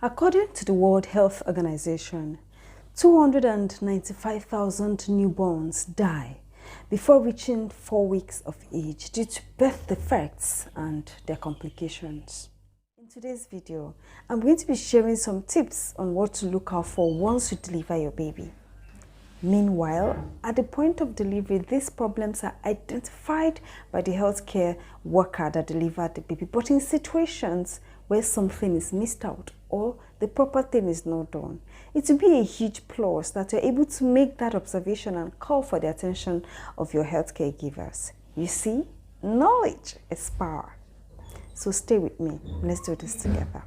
According to the World Health Organization, 295,000 newborns die before reaching 4 weeks of age due to birth defects and their complications. In today's video, I'm going to be sharing some tips on what to look out for once you deliver your baby. Meanwhile, at the point of delivery, these problems are identified by the healthcare worker that delivered the baby, but in situations where something is missed out or the proper thing is not done, it will be a huge plus that you're able to make that observation and call for the attention of your healthcare givers. You see, knowledge is power. So stay with me. Let's do this together.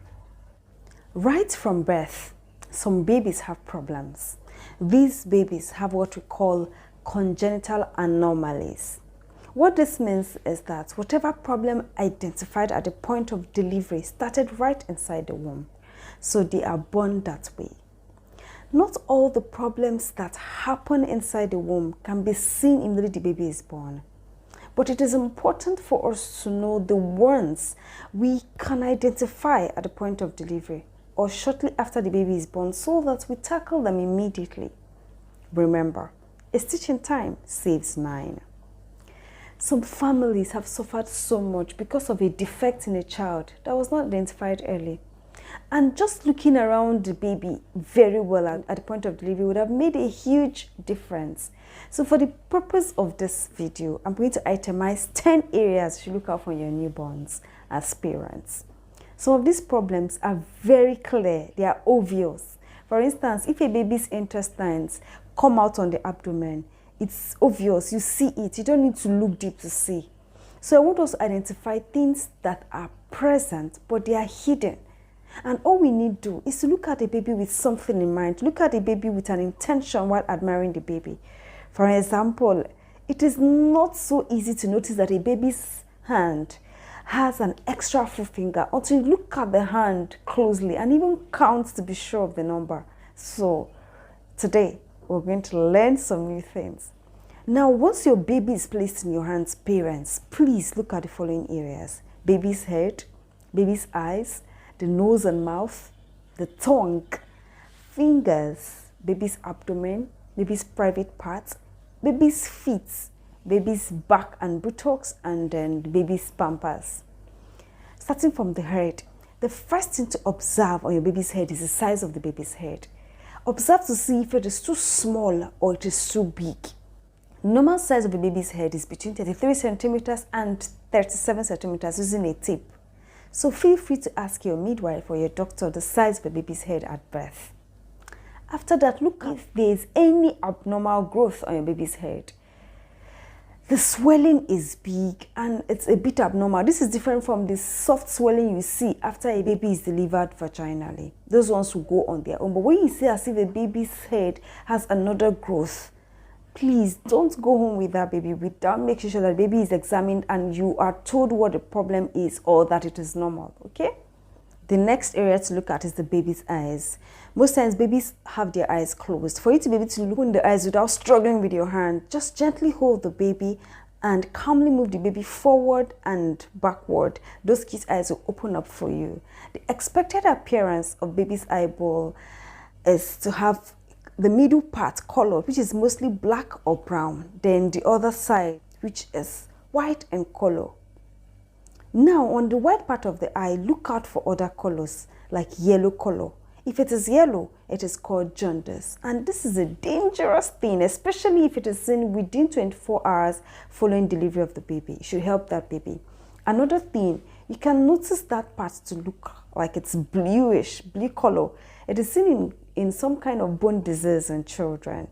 Right from birth, some babies have problems. These babies have what we call congenital anomalies. What this means is that whatever problem identified at the point of delivery started right inside the womb, so they are born that way. Not all the problems that happen inside the womb can be seen immediately the baby is born, but it is important for us to know the ones we can identify at the point of delivery or shortly after the baby is born, so that we tackle them immediately. Remember, a stitch in time saves 9. Some families have suffered so much because of a defect in a child that was not identified early. And just looking around the baby very well at the point of delivery would have made a huge difference. So for the purpose of this video, I'm going to itemize 10 areas you look out for in your newborns as parents. Some of these problems are very clear, they are obvious. For instance, if a baby's intestines come out on the abdomen, it's obvious, you see it, you don't need to look deep to see. So I want us to identify things that are present, but they are hidden. And all we need to do is to look at the baby with something in mind, look at the baby with an intention while admiring the baby. For example, it is not so easy to notice that a baby's hand has an extra forefinger until you look at the hand closely and even count to be sure of the number. So today we're going to learn some new things. Now, once your baby is placed in your hands, parents, please look at the following areas: baby's head, baby's eyes, the nose and mouth, the tongue, fingers, baby's abdomen, baby's private parts, baby's feet, baby's back and buttocks, and then the baby's pampers. Starting from the head, the first thing to observe on your baby's head is the size of the baby's head. Observe to see if it is too small or it is too big. Normal size of a baby's head is between 33 centimeters and 37 centimeters using a tape. So feel free to ask your midwife or your doctor the size of a baby's head at birth. After that, look if there is any abnormal growth on your baby's head. The swelling is big and it's a bit abnormal. This is different from the soft swelling you see after a baby is delivered vaginally. Those ones will go on their own. But when you see as if the baby's head has another growth, please don't go home with that baby without making sure that the baby is examined and you are told what the problem is or that it is normal, okay? The next area to look at is the baby's eyes. Most times babies have their eyes closed. For you to be able to look in the eyes without struggling with your hand, just gently hold the baby and calmly move the baby forward and backward. Those kids' eyes will open up for you. The expected appearance of baby's eyeball is to have the middle part colored, which is mostly black or brown. Then the other side, which is white in color. Now, on the white part of the eye, look out for other colors, like yellow color. If it is yellow, it is called jaundice. And this is a dangerous thing, especially if it is seen within 24 hours following delivery of the baby. It should help that baby. Another thing, you can notice that part to look like it's bluish, blue color. It is seen in some kind of bone disease in children.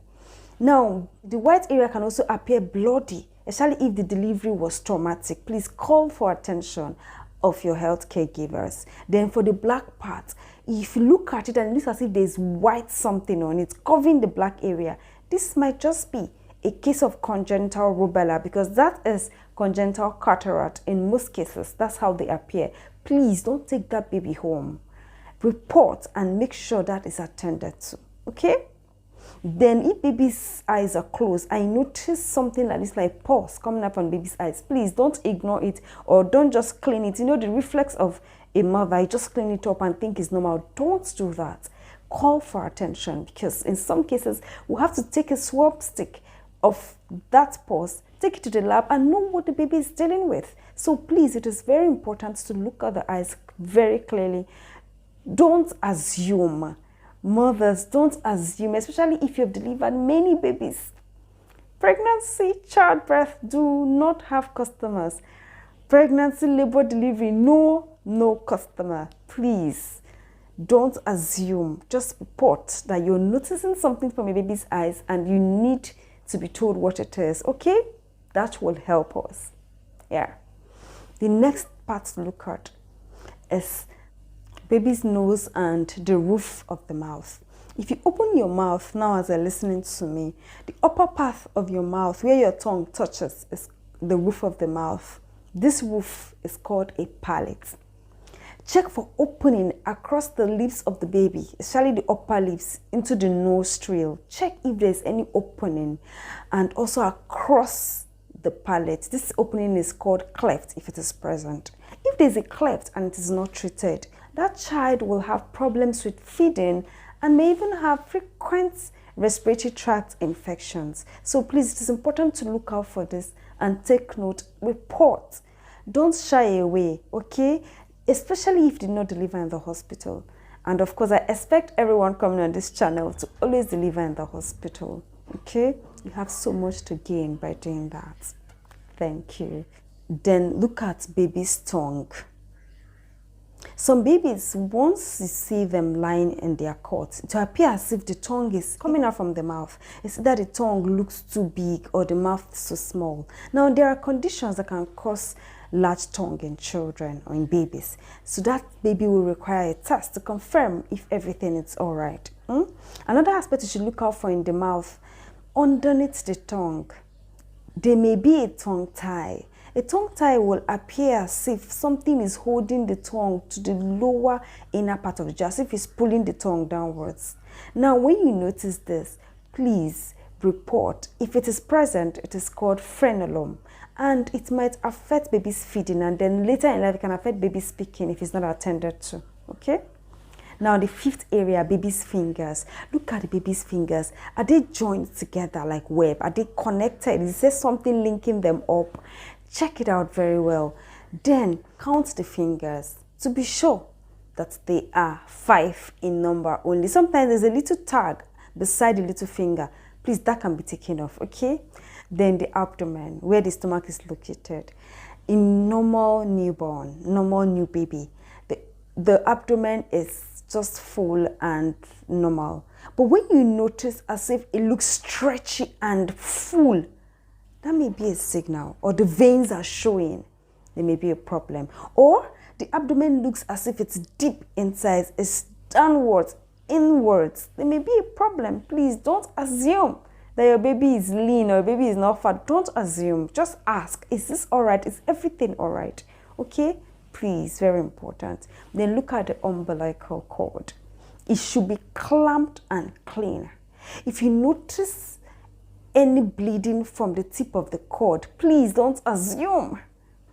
Now, the white area can also appear bloody, especially if the delivery was traumatic. Please call for attention of your healthcare givers. Then for the black part, if you look at it and it looks as if there's white something on it covering the black area, this might just be a case of congenital rubella, because that is congenital cataract in most cases. That's how they appear. Please don't take that baby home. Report and make sure that is attended to, okay? Then if baby's eyes are closed, I notice something like this, like pus coming up on baby's eyes. Please don't ignore it or don't just clean it. You know, the reflex of a mother, you just clean it up and think it's normal. Don't do that. Call for attention, because in some cases we'll have to take a swab stick of that pus, take it to the lab and know what the baby is dealing with. So please, it is very important to look at the eyes very clearly. Don't assume. Mothers, don't assume, especially if you've delivered many babies. Pregnancy, childbirth do not have customers. Pregnancy, labor, delivery, no customer. Please, don't assume. Just report that you're noticing something from your baby's eyes and you need to be told what it is, okay? That will help us. Yeah. The next part to look at is baby's nose and the roof of the mouth. If you open your mouth now as you're listening to me, the upper part of your mouth where your tongue touches is the roof of the mouth. This roof is called a palate. Check for opening across the lips of the baby, especially the upper lips, into the nostril. Check if there's any opening, and also across the palate. This opening is called cleft if it is present. If there's a cleft and it is not treated, that child will have problems with feeding and may even have frequent respiratory tract infections. So please, it is important to look out for this and take note. Report. Don't shy away, okay? Especially if you did not deliver in the hospital. And of course, I expect everyone coming on this channel to always deliver in the hospital, okay? You have so much to gain by doing that. Thank you. Then look at baby's tongue. Some babies, once you see them lying in their cot, it will appear as if the tongue is coming out from the mouth. It's that the tongue looks too big or the mouth is so small. Now, there are conditions that can cause large tongue in children or in babies. So that baby will require a test to confirm if everything is all right. Another aspect you should look out for in the mouth, underneath the tongue, there may be a tongue tie. A tongue tie will appear as if something is holding the tongue to the lower inner part of the jaw, as if it's pulling the tongue downwards. Now, when you notice this, please report. If it is present, it is called frenulum, and it might affect baby's feeding, and then later in life it can affect baby's speaking if it's not attended to, okay? Now, the fifth area, baby's fingers. Look at the baby's fingers. Are they joined together like web? Are they connected? Is there something linking them up? Check it out very well. Then count the fingers to be sure that they are 5 in number only. Sometimes there's a little tag beside the little finger. Please, that can be taken off, okay? Then the abdomen, where the stomach is located. In normal newborn, normal new baby, the abdomen is just full and normal. But when you notice as if it looks stretchy and full, that may be a signal, or the veins are showing, there may be a problem. Or the abdomen looks as if it's deep inside, it's downwards, inwards, there may be a problem. Please don't assume that your baby is lean or your baby is not fat. Don't assume, just ask, is this all right? Is everything all right? Okay, please, very important. Then look at the umbilical cord. It should be clamped and clean. If you notice any bleeding from the tip of the cord, please don't assume.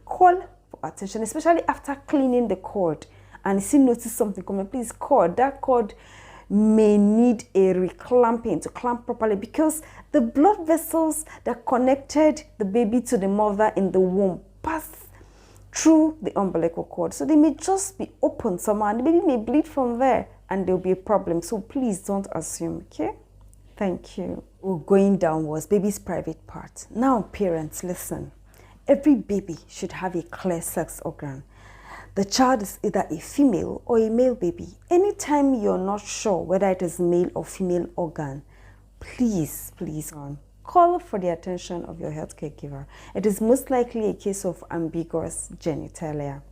Call for attention, especially after cleaning the cord and you still notice something coming. Please call. That cord may need a reclamping to clamp properly, because the blood vessels that connected the baby to the mother in the womb pass through the umbilical cord. So they may just be open somehow and the baby may bleed from there and there'll be a problem. So please don't assume, okay? Thank you. We're going downwards, baby's private part. Now, parents, listen. Every baby should have a clear sex organ. The child is either a female or a male baby. Anytime you're not sure whether it is male or female organ, please call for the attention of your healthcare giver. It is most likely a case of ambiguous genitalia.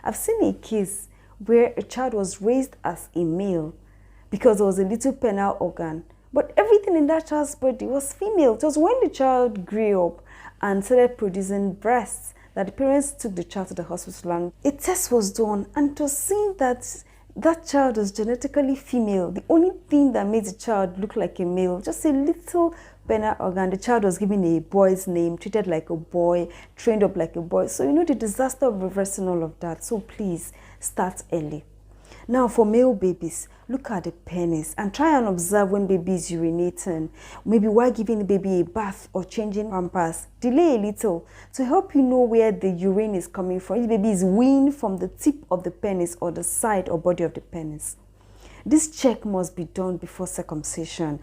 I've seen a case where a child was raised as a male because there was a little penile organ, but everything in that child's body was female. It was when the child grew up and started producing breasts that the parents took the child to the hospital and a test was done, and it was seen that that child is genetically female. The only thing that made the child look like a male, just a little penile organ. The child was given a boy's name, treated like a boy, trained up like a boy. So you know the disaster of reversing all of that. So please start early. Now for male babies, look at the penis and try and observe when baby is urinating. Maybe while giving the baby a bath or changing pampers, delay a little to help you know where the urine is coming from. If the baby is weeing from the tip of the penis or the side or body of the penis. This check must be done before circumcision,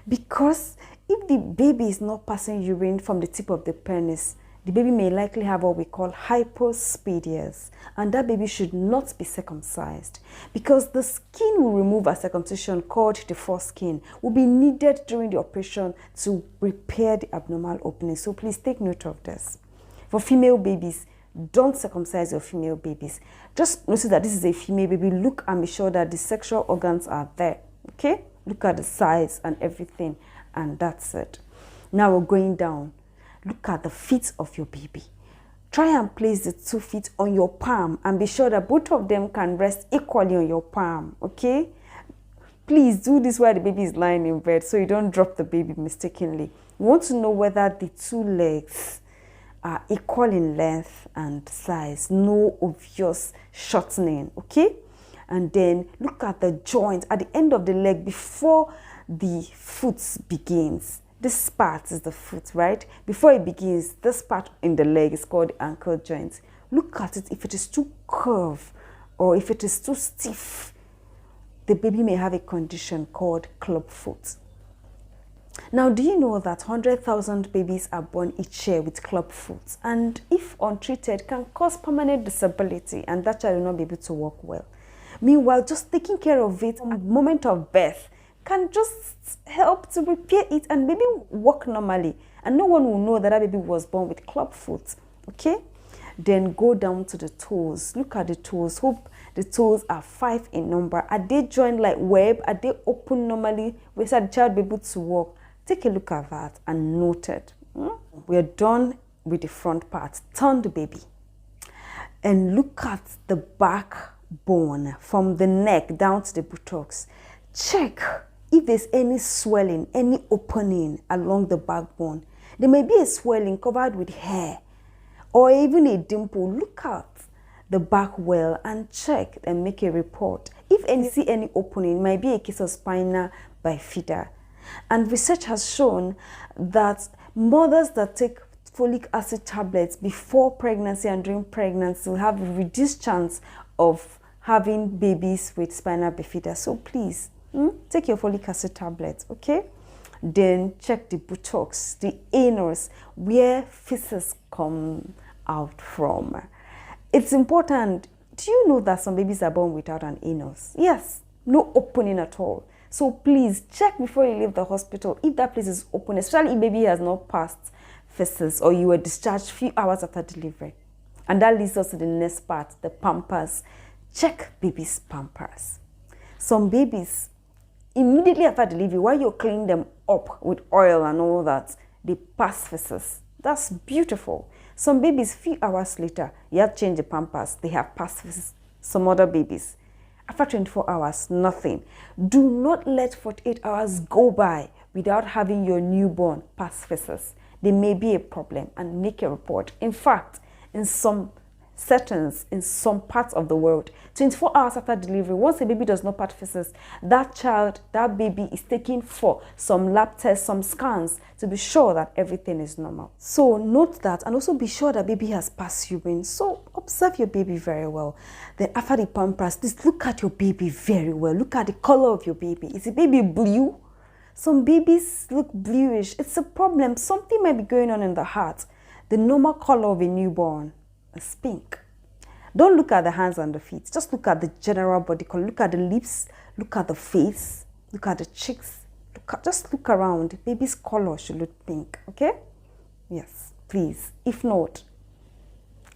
because if the baby is not passing urine from the tip of the penis, the baby may likely have what we call hypospadias, and that baby should not be circumcised, because the skin we remove at circumcision, called the foreskin, will be needed during the operation to repair the abnormal opening. So please take note of this. For female babies, don't circumcise your female babies. Just notice that this is a female baby. Look and be sure that the sexual organs are there. Okay? Look at the size and everything, and that's it. Now we're going down. Look at the feet of your baby. Try and place the 2 feet on your palm and be sure that both of them can rest equally on your palm, okay? Please do this while the baby is lying in bed so you don't drop the baby mistakenly. You want to know whether the 2 legs are equal in length and size, no obvious shortening, okay? And then look at the joint at the end of the leg before the foot begins. This part is the foot, right? Before it begins, this part in the leg is called the ankle joint. Look at it. If it is too curved or if it is too stiff, the baby may have a condition called club foot. Now, do you know that 100,000 babies are born each year with club foot, and if untreated can cause permanent disability, and that child will not be able to walk well? Meanwhile, just taking care of it at the moment of birth can just help to repair it and maybe walk normally, and no one will know that that baby was born with club foot. Okay, then go down to the toes. Look at the toes. Hope the toes are 5 in number. Are they joined like web? Are they open normally? We said the child be able to walk. Take a look at that and note it. We're done with the front part. Turn the baby and look at the backbone from the neck down to the buttocks. Check if there's any swelling, any opening along the backbone. There may be a swelling covered with hair or even a dimple. Look at the back well and check and make a report. If you see any opening, it might be a case of spina bifida. And research has shown that mothers that take folic acid tablets before pregnancy and during pregnancy will have a reduced chance of having babies with spina bifida. So please, take your folic acid tablets, okay? Then check the buttocks, the anus, where feces come out from. It's important. Do you know that some babies are born without an anus? Yes, no opening at all. So please check before you leave the hospital if that place is open, especially if baby has not passed feces or you were discharged a few hours after delivery. And that leads us to the next part, the pampers. Check baby's pampers. Some babies, immediately after delivery, while you're cleaning them up with oil and all that, they pass feces. That's beautiful. Some babies, few hours later, you have to change the pampers. They have passed feces. Some other babies, after 24 hours, nothing. Do not let 48 hours go by without having your newborn pass feces. There may be a problem and make a report. In fact, in some settings, in some parts of the world, 24 hours after delivery, once a baby does not pass feces, that child, that baby is taken for some lab tests, some scans to be sure that everything is normal. So note that, and also be sure that baby has passed urine. So observe your baby very well. Then after the pampers, please look at your baby very well. Look at the color of your baby. Is the baby blue? Some babies look bluish. It's a problem. Something might be going on in the heart. The normal color of a newborn is pink. Don't look at the hands and the feet. Just look at the general body color. Look at the lips. Look at the face. Look at the cheeks. Just look around. Baby's color should look pink. Okay? Yes, please. If not,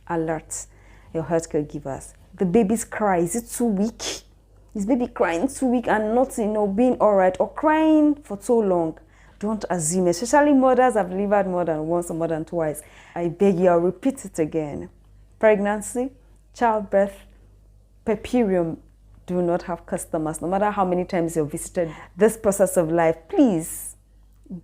alert your healthcare givers. The baby's cry, is it too weak? Is baby crying too weak and not, being all right, or crying for so long? Don't assume, especially mothers have delivered more than once or more than twice. I beg you, I'll repeat it again. Pregnancy, childbirth, puerperium, do not have customers, no matter how many times you've visited this process of life, please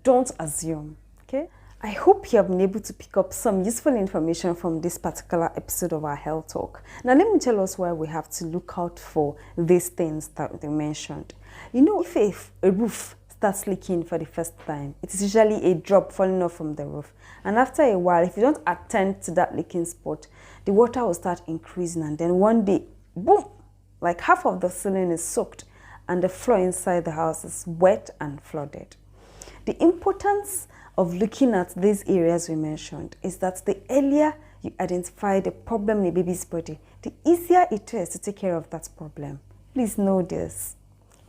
don't assume, okay? I hope you have been able to pick up some useful information from this particular episode of our health talk. Now, let me tell us why we have to look out for these things that we mentioned. You know, if a roof starts leaking for the first time, it is usually a drop falling off from the roof. And after a while, if you don't attend to that leaking spot, the water will start increasing, and then one day, boom, like half of the ceiling is soaked and the floor inside the house is wet and flooded. The importance of looking at these areas we mentioned is that the earlier you identify the problem in a baby's body, the easier it is to take care of that problem. Please know this.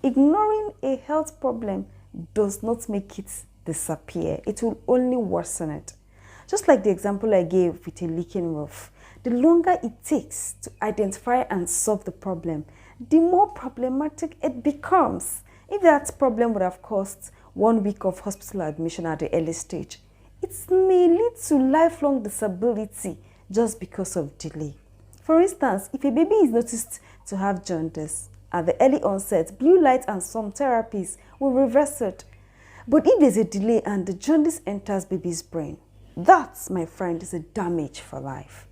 Ignoring a health problem does not make it disappear. It will only worsen it. Just like the example I gave with a leaking roof, the longer it takes to identify and solve the problem, the more problematic it becomes. If that problem would have caused 1 week of hospital admission at the early stage, it may lead to lifelong disability just because of delay. For instance, if a baby is noticed to have jaundice at the early onset, blue light and some therapies will reverse it. But if there's a delay and the jaundice enters baby's brain, that, my friend, is a damage for life.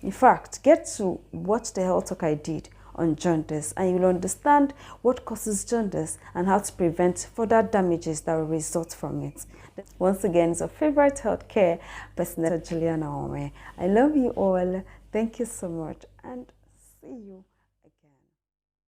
In fact, get to watch the health talk I did on jaundice, and you'll understand what causes jaundice and how to prevent further damages that will result from it. Once again, it's your favorite healthcare person, Juliana Ome. I love you all. Thank you so much, and see you.